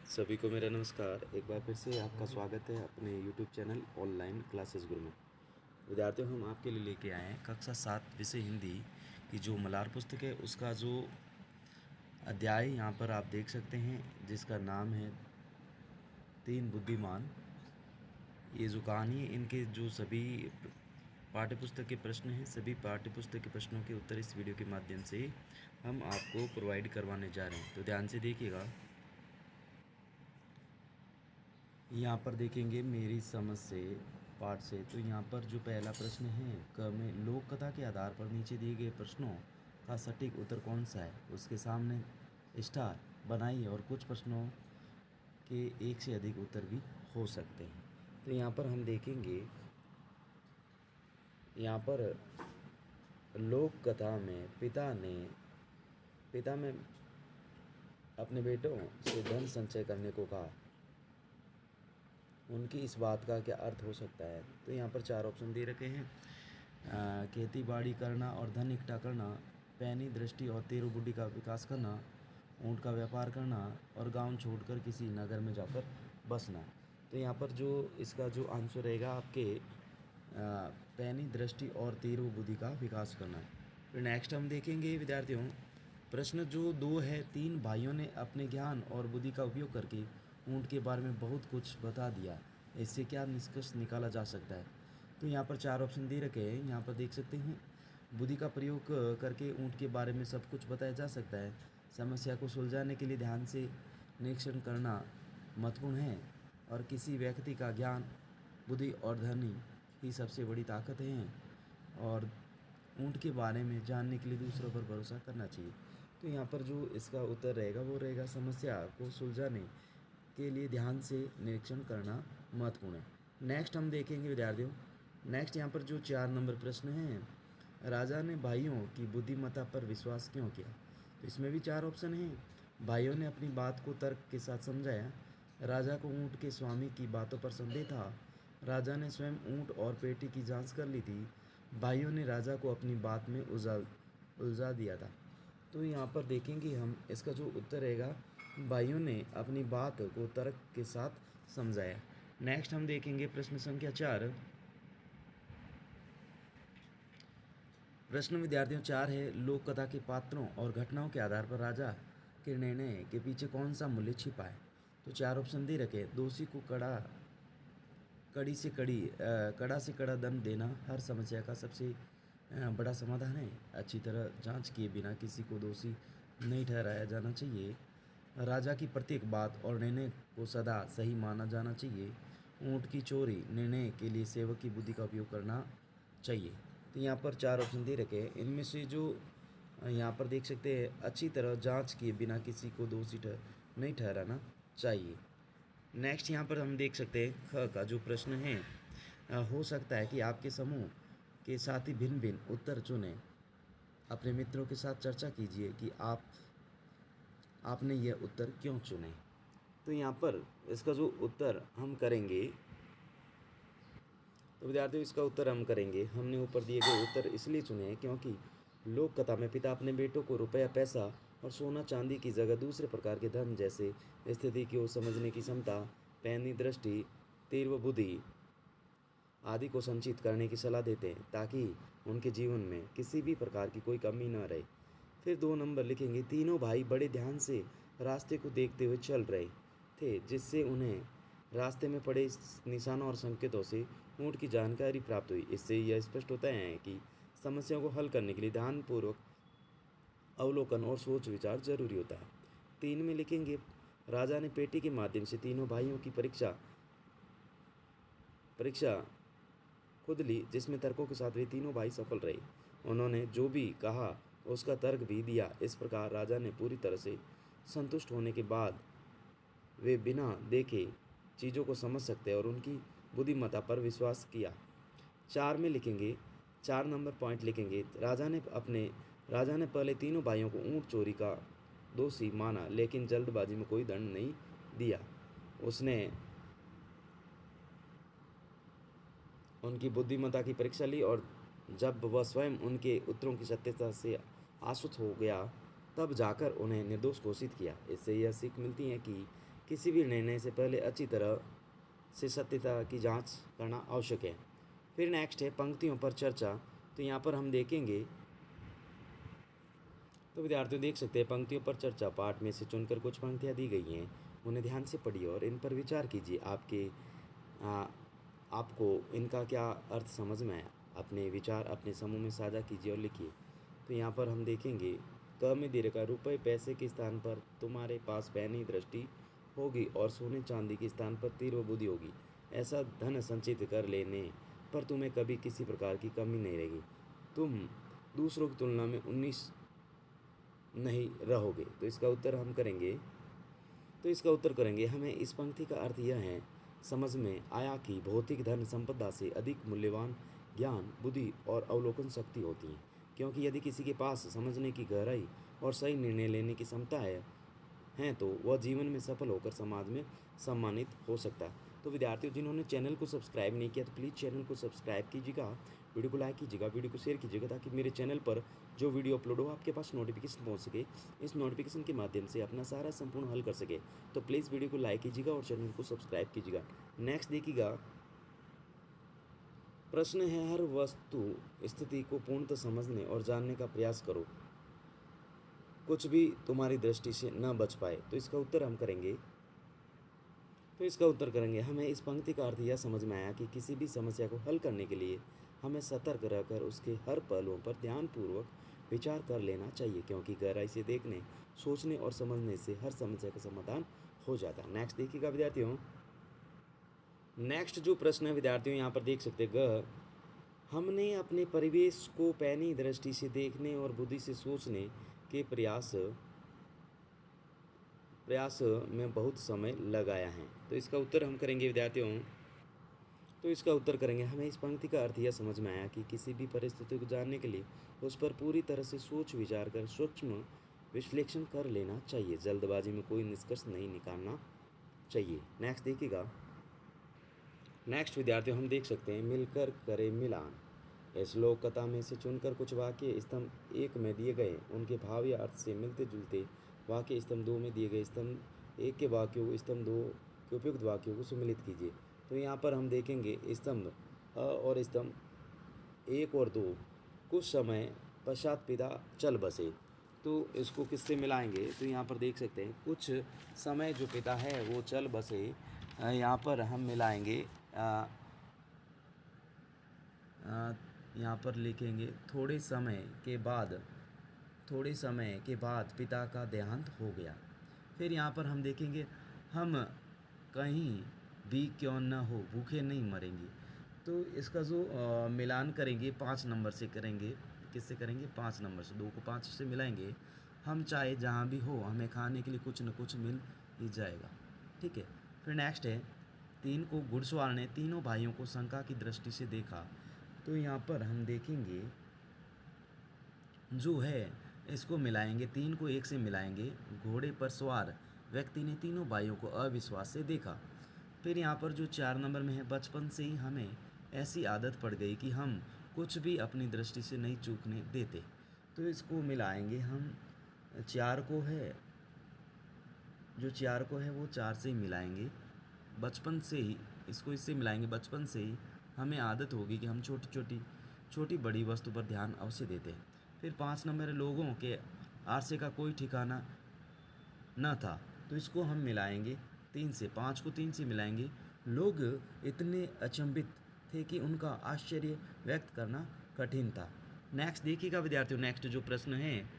सभी को मेरा नमस्कार। एक बार फिर से आपका स्वागत है अपने YouTube चैनल ऑनलाइन क्लासेस गुरु में। विद्यार्थियों, हम आपके लिए लेके आए हैं कक्षा 7 विषय हिंदी की जो मल्हार पुस्तक है उसका जो अध्याय यहाँ पर आप देख सकते हैं जिसका नाम है तीन बुद्धिमान। ये जो कहानी है इनके जो सभी पाठ्य पुस्तक के प्रश्न हैं, सभी पाठ्य पुस्तक के प्रश्नों के उत्तर इस वीडियो के माध्यम से हम आपको प्रोवाइड करवाने जा रहे हैं, तो ध्यान से देखिएगा। यहाँ पर देखेंगे मेरी समझ से पाठ से, तो यहाँ पर जो पहला प्रश्न है क में लोक कथा के आधार पर नीचे दिए गए प्रश्नों का सटीक उत्तर कौन सा है, उसके सामने स्टार बनाइए और कुछ प्रश्नों के एक से अधिक उत्तर भी हो सकते हैं। तो यहाँ पर हम देखेंगे, यहाँ पर लोक कथा में पिता में अपने बेटों से धन संचय करने को कहा। उनकी इस बात का क्या अर्थ हो सकता है? तो यहाँ पर चार ऑप्शन दे रखे हैं। खेती बाड़ी करना और धन इकट्ठा करना, पैनी दृष्टि और तेरू बुद्धि का विकास करना, ऊँट का व्यापार करना और गांव छोड़कर किसी नगर में जाकर बसना। तो यहाँ पर जो इसका जो आंसर रहेगा आपके पैनी दृष्टि और तेरू बुद्धि का विकास करना। फिर नेक्स्ट हम देखेंगे विद्यार्थियों, प्रश्न जो 2 है, 3 भाइयों ने अपने ज्ञान और बुद्धि का उपयोग करके ऊँट के बारे में बहुत कुछ बता दिया। इससे क्या निष्कर्ष निकाला जा सकता है? तो यहाँ पर चार ऑप्शन दे रखे हैं, यहाँ पर देख सकते हैं। बुद्धि का प्रयोग करके ऊँट के बारे में सब कुछ बताया जा सकता है। समस्या को सुलझाने के लिए ध्यान से निरीक्षण करना महत्वपूर्ण है और किसी व्यक्ति का ज्ञान, बुद्धि और धन ही सबसे बड़ी ताकत है और ऊँट के बारे में जानने के लिए दूसरों पर भरोसा करना चाहिए। तो यहाँ पर जो इसका उत्तर रहेगा वो रहेगा समस्या को सुलझाने के लिए ध्यान से निरीक्षण करना महत्वपूर्ण है। नेक्स्ट हम देखेंगे विद्यार्थियों, नेक्स्ट यहाँ पर जो 4 नंबर प्रश्न है, राजा ने भाइयों की बुद्धिमत्ता पर विश्वास क्यों किया? तो इसमें भी 4 ऑप्शन हैं। भाइयों ने अपनी बात को तर्क के साथ समझाया, राजा को ऊँट के स्वामी की बातों पर संदेह था, राजा ने स्वयं ऊँट और पेटी की जांच कर ली थी, भाइयों ने राजा को अपनी बात में उलझा दिया था। तो यहाँ पर देखेंगे हम, इसका जो उत्तर रहेगा भाइयों ने अपनी बात को तर्क के साथ समझाया। नेक्स्ट हम देखेंगे प्रश्न संख्या 4। प्रश्न विद्यार्थियों 4 है, लोक कथा के पात्रों और घटनाओं के आधार पर राजा के निर्णय के पीछे कौन सा मूल्य छिपा है? तो 4 ऑप्शन दे रखे, दोषी को कड़ा से कड़ा दंड देना हर समस्या का सबसे बड़ा समाधान है। अच्छी तरह जांच किए बिना किसी को दोषी नहीं ठहराया जाना चाहिए। राजा की प्रत्येक बात और निर्णय को सदा सही माना जाना चाहिए। ऊँट की चोरी निर्णय के लिए सेवक की बुद्धि का उपयोग करना चाहिए। तो यहाँ पर 4 ऑप्शन दे रखे हैं, इनमें से जो यहाँ पर देख सकते हैं, अच्छी तरह जांच किए बिना किसी को दोषी नहीं ठहराना चाहिए। नेक्स्ट यहाँ पर हम देख सकते हैं ख का जो प्रश्न है, हो सकता है कि आपके समूह के साथी भिन्न भिन्न उत्तर चुनें। अपने मित्रों के साथ चर्चा कीजिए कि आपने यह उत्तर क्यों चुने। तो यहाँ पर इसका जो उत्तर हम करेंगे, तो विद्यार्थियों इसका उत्तर हम करेंगे, हमने ऊपर दिए गए उत्तर इसलिए चुने हैं क्योंकि लोक कथा में पिता अपने बेटों को रुपया, पैसा और सोना चांदी की जगह दूसरे प्रकार के धन जैसे स्थिति को समझने की क्षमता, पैनी दृष्टि, तीव्र बुद्धि आदि को संचित करने की सलाह देते हैं ताकि उनके जीवन में किसी भी प्रकार की कोई कमी न रहे। फिर 2 नंबर लिखेंगे, तीनों भाई बड़े ध्यान से रास्ते को देखते हुए चल रहे थे जिससे उन्हें रास्ते में पड़े निशानों और संकेतों से ऊँट की जानकारी प्राप्त हुई। इससे यह स्पष्ट होता है कि समस्याओं को हल करने के लिए ध्यानपूर्वक अवलोकन और सोच विचार जरूरी होता है। 3 में लिखेंगे, राजा ने पेटी के माध्यम से तीनों भाइयों की परीक्षा खुद ली जिसमें तर्कों के साथ वे तीनों भाई सफल रहे। उन्होंने जो भी कहा उसका तर्क भी दिया। इस प्रकार राजा ने पूरी तरह से संतुष्ट होने के बाद वे बिना देखे चीज़ों को समझ सकते और उनकी बुद्धिमत्ता पर विश्वास किया। 4 में लिखेंगे, 4 नंबर पॉइंट लिखेंगे, राजा ने पहले तीनों भाइयों को ऊँट चोरी का दोषी माना लेकिन जल्दबाजी में कोई दंड नहीं दिया। उसने उनकी बुद्धिमत्ता की परीक्षा ली और जब वह स्वयं उनके उत्तरों की सत्यता से आश्वस्त हो गया तब जाकर उन्हें निर्दोष घोषित किया। इससे यह सीख मिलती है कि किसी भी निर्णय से पहले अच्छी तरह से सत्यता की जांच करना आवश्यक है। फिर नेक्स्ट है पंक्तियों पर चर्चा। तो यहाँ पर हम देखेंगे, तो विद्यार्थियों देख सकते हैं पंक्तियों पर चर्चा पाठ में से चुनकर कुछ पंक्तियाँ दी गई हैं, उन्हें ध्यान से पढ़िए और इन पर विचार कीजिए। आपको इनका क्या अर्थ समझ में आया, अपने विचार अपने समूह में साझा कीजिए और लिखिए। तो यहाँ पर हम देखेंगे क में दीर्घ रुपये पैसे के स्थान पर तुम्हारे पास पैनी दृष्टि होगी और सोने चांदी के स्थान पर तीर व बुद्धि होगी। ऐसा धन संचित कर लेने पर तुम्हें कभी किसी प्रकार की कमी नहीं रहेगी। तुम दूसरों की तुलना में 19 नहीं रहोगे। तो इसका उत्तर करेंगे हमें इस पंक्ति का अर्थ यह है समझ में आया कि भौतिक धन संपदा से अधिक मूल्यवान ज्ञान, बुद्धि और अवलोकन शक्ति होती है, क्योंकि यदि किसी के पास समझने की गहराई और सही निर्णय लेने की क्षमता है तो वह जीवन में सफल होकर समाज में सम्मानित हो सकता है। तो विद्यार्थियों जिन्होंने चैनल को सब्सक्राइब नहीं किया तो प्लीज़ चैनल को सब्सक्राइब कीजिएगा, वीडियो को लाइक कीजिएगा, वीडियो को शेयर कीजिएगा, ताकि मेरे चैनल पर जो वीडियो अपलोड हो आपके पास नोटिफिकेशन पहुंच सके। इस नोटिफिकेशन के माध्यम से अपना सारा संपूर्ण हल कर सके। तो प्लीज़ वीडियो को लाइक कीजिएगा और चैनल को सब्सक्राइब कीजिएगा। नेक्स्ट देखिएगा, प्रश्न है हर वस्तु स्थिति को पूर्णतः समझने और जानने का प्रयास करो, कुछ भी तुम्हारी दृष्टि से न बच पाए। तो इसका उत्तर करेंगे हमें इस पंक्ति का अर्थ यह समझ में आया कि किसी भी समस्या को हल करने के लिए हमें सतर्क रहकर उसके हर पहलुओं पर ध्यानपूर्वक विचार कर लेना चाहिए, क्योंकि गहराई से देखने, सोचने और समझने से हर समस्या का समाधान हो जाता है। नेक्स्ट देखिएगा विद्यार्थियों, नेक्स्ट जो प्रश्न है विद्यार्थियों यहाँ पर देख सकते हैं, हमने अपने परिवेश को पैनी दृष्टि से देखने और बुद्धि से सोचने के प्रयास में बहुत समय लगाया है। तो इसका उत्तर हम करेंगे विद्यार्थियों, हमें इस पंक्ति का अर्थ यह समझ में आया कि किसी भी परिस्थिति को जानने के लिए उस पर पूरी तरह से सोच विचार कर सूक्ष्म विश्लेषण कर लेना चाहिए। जल्दबाजी में कोई निष्कर्ष नहीं निकालना चाहिए। नेक्स्ट देखिएगा, नेक्स्ट विद्यार्थियों हम देख सकते हैं मिलकर करे मिलान। इस लोक कथा में से चुनकर कुछ वाक्य स्तंभ 1 में दिए गए उनके भाव या अर्थ से मिलते जुलते वाक्य स्तंभ 2 में दिए गए स्तंभ 1 के वाक्यों को स्तंभ 2 के उपयुक्त वाक्यों को सम्मिलित कीजिए। तो यहाँ पर हम देखेंगे स्तंभ और स्तंभ 1 और 2 कुछ समय पश्चात पिता चल बसे। तो इसको किससे मिलाएंगे, तो यहाँ पर देख सकते हैं कुछ समय जो पिता है वो चल बसे, यहाँ पर हम मिलाएंगे, यहाँ पर लिखेंगे थोड़े समय के बाद पिता का देहांत हो गया। फिर यहाँ पर हम देखेंगे हम कहीं भी क्यों न हो भूखे नहीं मरेंगे। तो इसका जो मिलान करेंगे 5 नंबर से करेंगे। किससे करेंगे, 5 नंबर से। 2 को 5 से मिलाएंगे, हम चाहे जहाँ भी हो हमें खाने के लिए कुछ न कुछ मिल ही जाएगा। ठीक है। फिर नेक्स्ट है 3 को घुड़सवार ने तीनों भाइयों को शंका की दृष्टि से देखा। तो यहाँ पर हम देखेंगे जो है इसको मिलाएंगे, 3 को 1 से मिलाएंगे। घोड़े पर सवार व्यक्ति ने तीनों भाइयों को अविश्वास से देखा। फिर यहाँ पर जो 4 नंबर में है, बचपन से ही हमें ऐसी आदत पड़ गई कि हम कुछ भी अपनी दृष्टि से नहीं चूकने देते। तो इसको मिलाएंगे हम, 4 को है वो 4 से ही मिलाएंगे। बचपन से ही इसको इससे मिलाएंगे, बचपन से ही हमें आदत होगी कि हम छोटी बड़ी वस्तु पर ध्यान अवश्य देते हैं। फिर 5 नंबर लोगों के आरसे का कोई ठिकाना न था। तो इसको हम मिलाएंगे 3 से, 5 को 3 से मिलाएंगे। लोग इतने अचंभित थे कि उनका आश्चर्य व्यक्त करना कठिन था। नेक्स्ट देखिएगा विद्यार्थियों, नेक्स्ट जो प्रश्न है,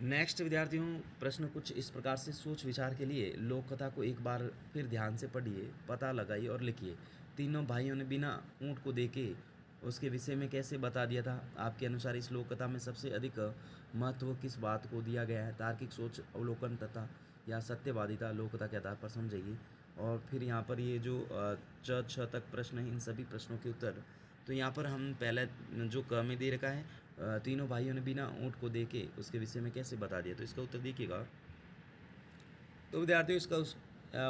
नेक्स्ट विद्यार्थियों प्रश्न कुछ इस प्रकार से सोच विचार के लिए लोक कथा को एक बार फिर ध्यान से पढ़िए, पता लगाइए और लिखिए। तीनों भाइयों ने बिना ऊँट को देखे उसके विषय में कैसे बता दिया था। आपके अनुसार इस लोक कथा में सबसे अधिक महत्व किस बात को दिया गया है। तार्किक सोच, अवलोकन तथा या सत्यवादिता लोक कथा के आधार पर समझाइए। और फिर यहाँ पर ये जो 6 तक प्रश्न है, इन सभी प्रश्नों के उत्तर। तो यहाँ पर हम पहले जो क में दे रखा है, तीनों भाइयों ने बिना ऊँट को देखे उसके विषय में कैसे बता दिया। तो इसका उत्तर देखिएगा। तो विद्यार्थियों इसका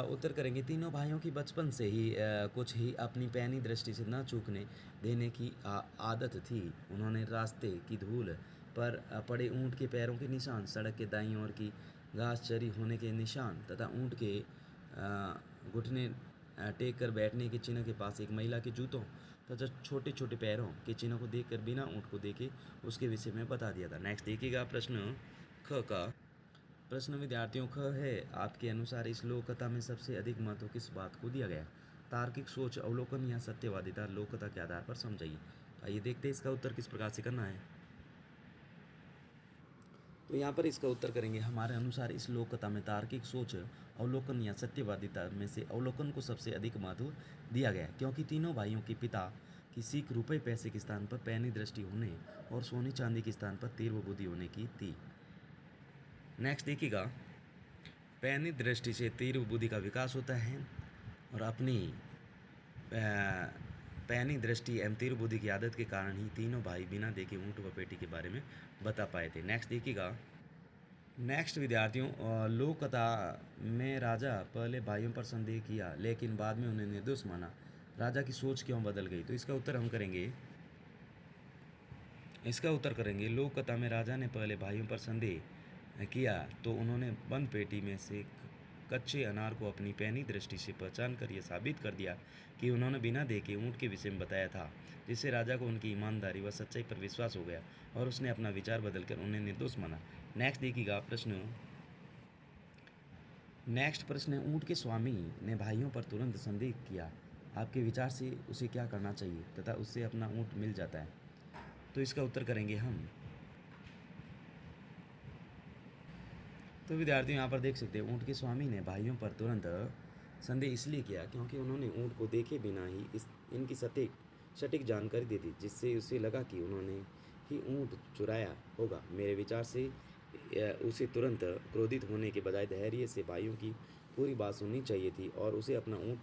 उत्तर करेंगे, तीनों भाइयों की बचपन से ही कुछ ही अपनी पैनी दृष्टि से न चूकने देने की आदत थी। उन्होंने रास्ते की धूल पर पड़े ऊँट के पैरों के निशान, सड़क के दाईं ओर की घास चरी होने के निशान तथा ऊँट के घुटने टेक कर बैठने के चिन्ह के पास एक महिला के जूतों तथा छोटे छोटे पैरों के चिन्ह को देखकर बिना ऊँट को देखे उसके विषय में बता दिया था। नेक्स्ट देखिएगा प्रश्न ख का। प्रश्न विद्यार्थियों ख है, आपके अनुसार इस लोक कथा में सबसे अधिक महत्व किस बात को दिया गया? तार्किक सोच, अवलोकन या सत्यवादिता लोक कथा के आधार पर समझाइए। आइए देखते हैं इसका उत्तर किस प्रकार से करना है। तो यहाँ पर इसका उत्तर करेंगे, हमारे अनुसार इस लोक कथा में तार्किक सोच, अवलोकन या सत्यवादिता में से अवलोकन को सबसे अधिक महत्व दिया गया, क्योंकि तीनों भाइयों के पिता की सीख रुपये पैसे के स्थान पर पैनी दृष्टि होने और सोने चांदी के स्थान पर तीव्र बुद्धि होने की थी। नेक्स्ट देखिएगा, पैनी दृष्टि से तीव्र बुद्धि का विकास होता है और अपनी पैनी दृष्टि एवं तीव्र बुद्धि की आदत के कारण ही तीनों भाई बिना देखे ऊँट व पेटी के बारे में बता पाए थे। नेक्स्ट देखिएगा। नेक्स्ट विद्यार्थियों, लोक कथा में राजा पहले भाइयों पर संदेह किया लेकिन बाद में उन्हें निर्दोष माना, राजा की सोच क्यों बदल गई? तो इसका उत्तर हम करेंगे, लोक कथा में राजा ने पहले भाइयों पर संदेह किया तो उन्होंने बंद पेटी में से कच्चे अनार को अपनी पैनी दृष्टि से पहचान कर यह साबित कर दिया कि उन्होंने बिना देखे ऊँट के विषय में बताया था, जिससे राजा को उनकी ईमानदारी व सच्चाई पर विश्वास हो गया और उसने अपना विचार बदलकर उन्हें निर्दोष माना। नेक्स्ट देखिएगा प्रश्न ऊँट के स्वामी ने भाइयों पर तुरंत संदेह किया, आपके विचार से उसे क्या करना चाहिए तथा उससे अपना ऊँट मिल जाता है? तो इसका उत्तर करेंगे हम। तो विद्यार्थी यहाँ पर देख सकते हैं, ऊँट के स्वामी ने भाइयों पर तुरंत संदेह इसलिए किया क्योंकि उन्होंने ऊँट को देखे बिना ही इनकी सटीक जानकारी दे दी, जिससे उसे लगा कि उन्होंने ही ऊँट चुराया होगा। मेरे विचार से उसे तुरंत क्रोधित होने के बजाय धैर्य से भाइयों की पूरी बात सुननी चाहिए थी और उसे अपना ऊँट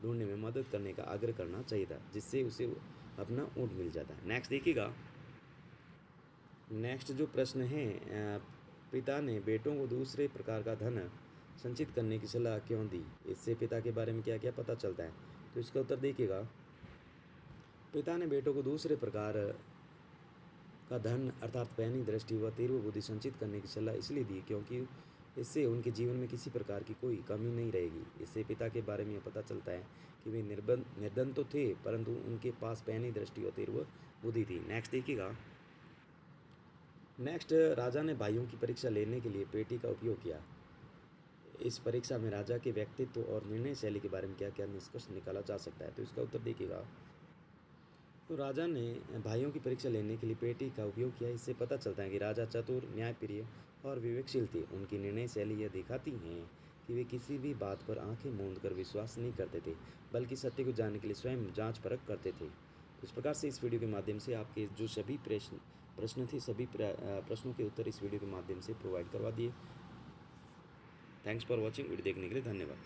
ढूंढने में मदद करने का आग्रह करना चाहिए था, जिससे उसे अपना ऊँट मिल जाता है। नेक्स्ट देखिएगा। नेक्स्ट जो प्रश्न है, पिता ने बेटों को दूसरे प्रकार का धन संचित करने की सलाह क्यों दी? इससे पिता के बारे में क्या क्या पता चलता है? तो इसका उत्तर देखिएगा। पिता ने बेटों को दूसरे प्रकार का धन अर्थात पैनी दृष्टि व तीव्र बुद्धि संचित करने की सलाह इसलिए दी क्योंकि इससे उनके जीवन में किसी प्रकार की कोई कमी नहीं रहेगी। इससे पिता के बारे में यह पता चलता है कि वे निर्धन तो थे परंतु उनके पास पैनी दृष्टि और तीव्र बुद्धि थी। नेक्स्ट देखिएगा। नेक्स्ट, राजा ने भाइयों की परीक्षा लेने के लिए पेटी का उपयोग किया। इस परीक्षा में राजा के व्यक्तित्व और निर्णय शैली के बारे में क्या क्या निष्कर्ष निकाला जा सकता है? तो इसका उत्तर देखिएगा। तो राजा ने भाइयों की परीक्षा लेने के लिए पेटी का उपयोग किया। इससे पता चलता है कि राजा चतुर, न्यायप्रिय और विवेकशील थे। उनकी निर्णय शैली यह दिखाती हैं कि वे किसी भी बात पर आंखें मूंद कर विश्वास नहीं करते थे, बल्कि सत्य को जानने के लिए स्वयं जांच परख करते थे। इस प्रकार से इस वीडियो के माध्यम से आपके जो सभी प्रश्न थे, सभी प्रश्नों के उत्तर इस वीडियो के माध्यम से प्रोवाइड करवा दिए। Thanks for watching. वीडियो देखने के लिए धन्यवाद।